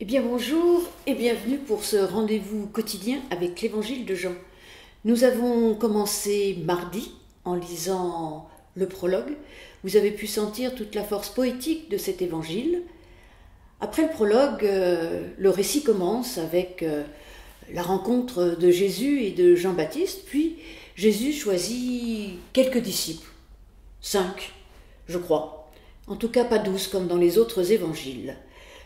Eh bien bonjour et bienvenue pour ce rendez-vous quotidien avec l'Évangile de Jean. Nous avons commencé mardi en lisant le prologue. Vous avez pu sentir toute la force poétique de cet Évangile. Après le prologue, le récit commence avec la rencontre de Jésus et de Jean-Baptiste, puis Jésus choisit quelques disciples, 5, je crois, en tout cas pas 12 comme dans les autres évangiles.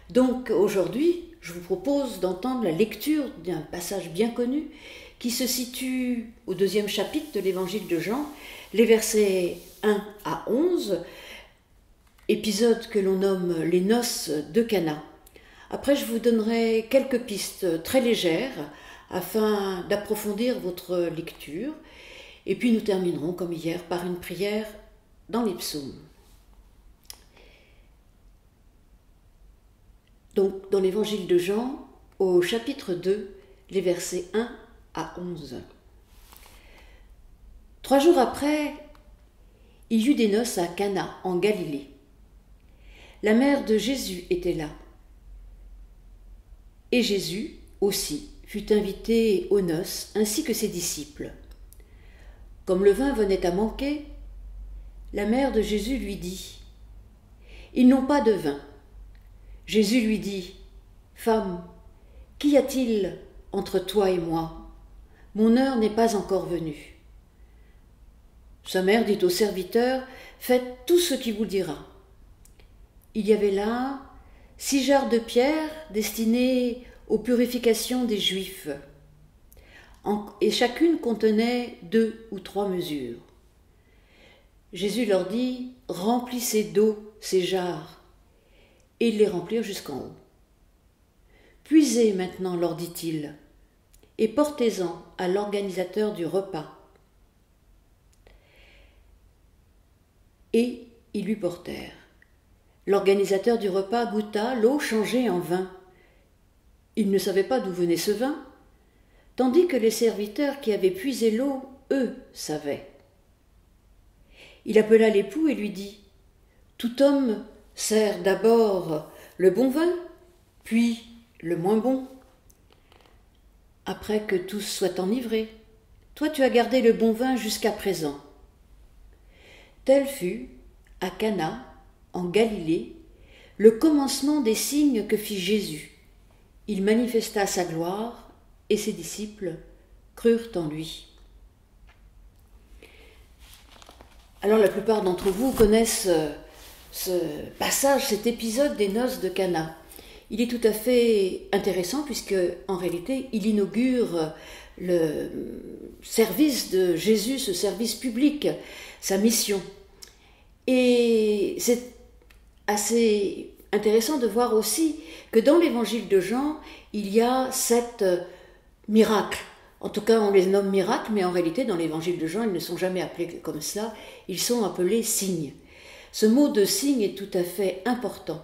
Donc aujourd'hui, je vous propose d'entendre la lecture d'un passage bien connu qui se situe au 2e chapitre de l'évangile de Jean, les versets 1 à 11, épisode que l'on nomme les noces de Cana. Après, je vous donnerai quelques pistes très légères afin d'approfondir votre lecture. Et puis nous terminerons, comme hier, par une prière dans les psaumes. Donc, dans l'évangile de Jean, au chapitre 2, les versets 1 à 11. 3 jours après, il y eut des noces à Cana, en Galilée. La mère de Jésus était là. Et Jésus aussi fut invité aux noces, ainsi que ses disciples. Comme le vin venait à manquer, la mère de Jésus lui dit : « Ils n'ont pas de vin. » Jésus lui dit : « Femme, qu'y a-t-il entre toi et moi ? Mon heure n'est pas encore venue. » Sa mère dit au serviteur : « Faites tout ce qu'il vous dira. » Il y avait là 6 jarres de pierre destinées aux purifications des Juifs, et chacune contenait 2 ou 3 mesures. Jésus leur dit : « Remplissez d'eau ces jarres. » Et ils les remplirent jusqu'en haut. « Puisez maintenant, leur dit-il, et portez-en à l'organisateur du repas. » Et ils lui portèrent. L'organisateur du repas goûta l'eau changée en vin. Il ne savait pas d'où venait ce vin, tandis que les serviteurs qui avaient puisé l'eau, eux, savaient. Il appela l'époux et lui dit : « Tout homme sert d'abord le bon vin, puis le moins bon, après que tous soient enivrés. Toi, tu as gardé le bon vin jusqu'à présent. » Tel fut, à Cana, en Galilée, le commencement des signes que fit Jésus. Il manifesta sa gloire, et ses disciples crurent en lui. Alors la plupart d'entre vous connaissent ce passage, cet épisode des noces de Cana. Il est tout à fait intéressant puisque, en réalité, il inaugure le service de Jésus, ce service public, sa mission. Et c'est assez intéressant de voir aussi que dans l'évangile de Jean, il y a 7 miracles. En tout cas, on les nomme miracles, mais en réalité, dans l'évangile de Jean, ils ne sont jamais appelés comme cela, ils sont appelés signes. Ce mot de signe est tout à fait important,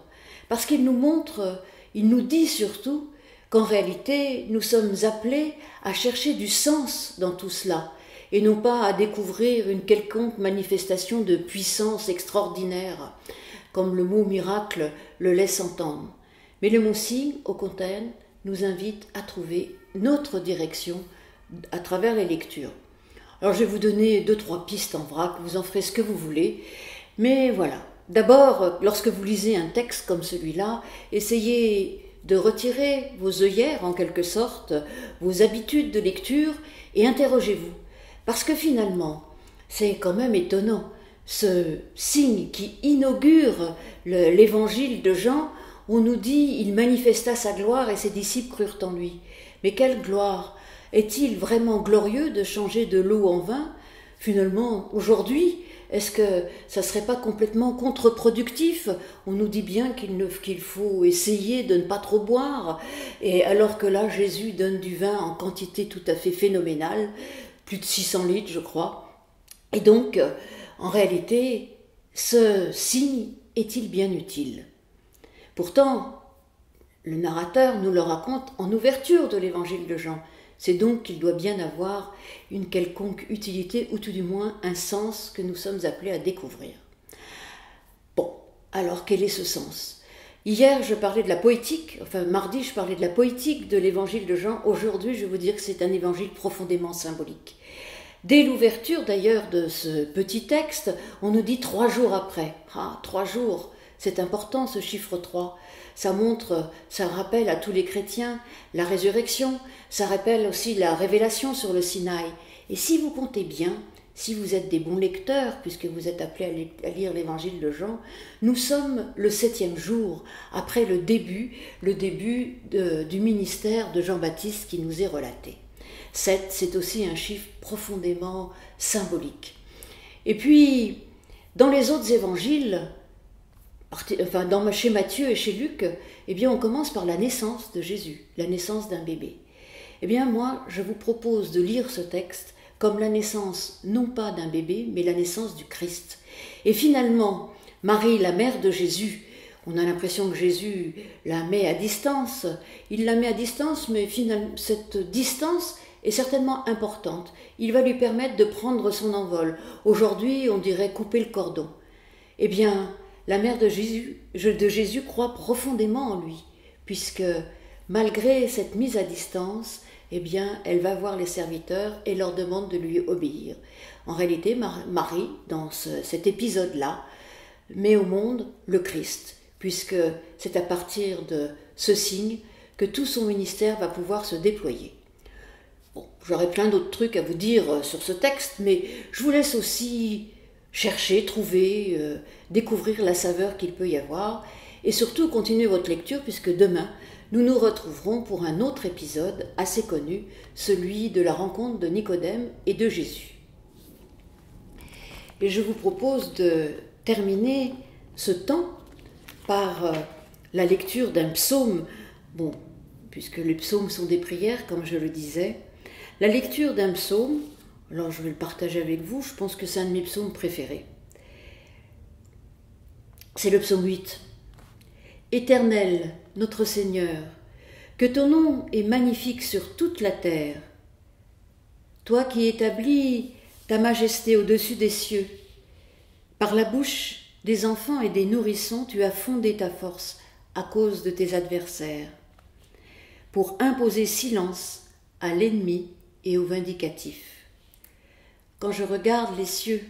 parce qu'il nous montre, il nous dit surtout qu'en réalité, nous sommes appelés à chercher du sens dans tout cela, et non pas à découvrir une quelconque manifestation de puissance extraordinaire, comme le mot miracle le laisse entendre. Mais le mot signe, au contraire, nous invite à trouver notre direction à travers les lectures. Alors je vais vous donner 2-3 pistes en vrac, vous en ferez ce que vous voulez. Mais voilà, d'abord, lorsque vous lisez un texte comme celui-là, essayez de retirer vos œillères, en quelque sorte, vos habitudes de lecture, et interrogez-vous. Parce que finalement, c'est quand même étonnant, ce signe qui inaugure l'évangile de Jean, on nous dit « il manifesta sa gloire et ses disciples crurent en lui ». Mais quelle gloire! Est-il vraiment glorieux de changer de l'eau en vin ? Finalement, aujourd'hui, est-ce que ça ne serait pas complètement contre-productif ? On nous dit bien qu'il faut essayer de ne pas trop boire, et alors que là, Jésus donne du vin en quantité tout à fait phénoménale, plus de 600 litres, je crois. Et donc, en réalité, ce signe est-il bien utile ? Pourtant, le narrateur nous le raconte en ouverture de l'évangile de Jean. C'est donc qu'il doit bien avoir une quelconque utilité, ou tout du moins un sens que nous sommes appelés à découvrir. Bon, alors quel est ce sens ? Hier, je parlais de la poétique, enfin mardi, je parlais de la poétique de l'évangile de Jean. Aujourd'hui, je vais vous dire que c'est un évangile profondément symbolique. Dès l'ouverture d'ailleurs de ce petit texte, on nous dit 3 jours après. 3 jours, c'est important ce chiffre 3. Ça montre, ça rappelle à tous les chrétiens la résurrection, ça rappelle aussi la révélation sur le Sinaï. Et si vous comptez bien, si vous êtes des bons lecteurs, puisque vous êtes appelés à lire l'évangile de Jean, nous sommes le 7e jour, après le début du ministère de Jean-Baptiste qui nous est relaté. 7, c'est aussi un chiffre profondément symbolique. Et puis, dans les autres évangiles, chez Matthieu et chez Luc, eh bien, on commence par la naissance de Jésus, la naissance d'un bébé. Eh bien, moi, je vous propose de lire ce texte comme la naissance, non pas d'un bébé, mais la naissance du Christ. Et finalement, Marie, la mère de Jésus, on a l'impression que Jésus la met à distance. Il la met à distance, mais finalement, cette distance est certainement importante. Il va lui permettre de prendre son envol. Aujourd'hui, on dirait couper le cordon. Eh bien, la mère de Jésus croit profondément en lui, puisque malgré cette mise à distance, eh bien, elle va voir les serviteurs et leur demande de lui obéir. En réalité, Marie, dans cet épisode-là, met au monde le Christ, puisque c'est à partir de ce signe que tout son ministère va pouvoir se déployer. Bon, j'aurais plein d'autres trucs à vous dire sur ce texte, mais je vous laisse aussi chercher, trouver, découvrir la saveur qu'il peut y avoir, et surtout continuer votre lecture, puisque demain, nous nous retrouverons pour un autre épisode assez connu, celui de la rencontre de Nicodème et de Jésus. Et je vous propose de terminer ce temps par la lecture d'un psaume, bon, puisque les psaumes sont des prières, comme je le disais, la lecture d'un psaume, alors je vais le partager avec vous, je pense que c'est un de mes psaumes préférés. C'est le psaume 8. Éternel, notre Seigneur, que ton nom est magnifique sur toute la terre. Toi qui établis ta majesté au-dessus des cieux, par la bouche des enfants et des nourrissons, tu as fondé ta force à cause de tes adversaires, pour imposer silence à l'ennemi et au vindicatif. Quand je regarde les cieux,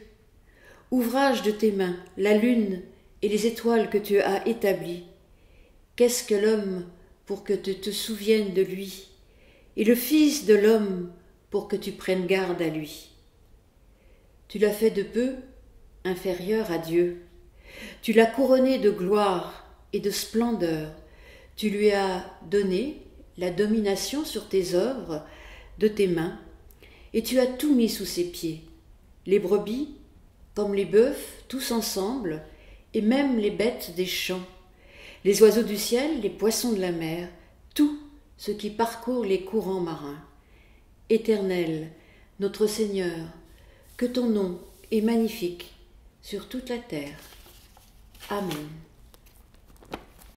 ouvrage de tes mains, la lune et les étoiles que tu as établies, qu'est-ce que l'homme pour que tu te souviennes de lui, et le Fils de l'homme pour que tu prennes garde à lui? Tu l'as fait de peu inférieur à Dieu. Tu l'as couronné de gloire et de splendeur. Tu lui as donné la domination sur tes œuvres de tes mains, et tu as tout mis sous ses pieds, les brebis comme les bœufs, tous ensemble, et même les bêtes des champs, les oiseaux du ciel, les poissons de la mer, tout ce qui parcourt les courants marins. Éternel, notre Seigneur, que ton nom est magnifique sur toute la terre. Amen.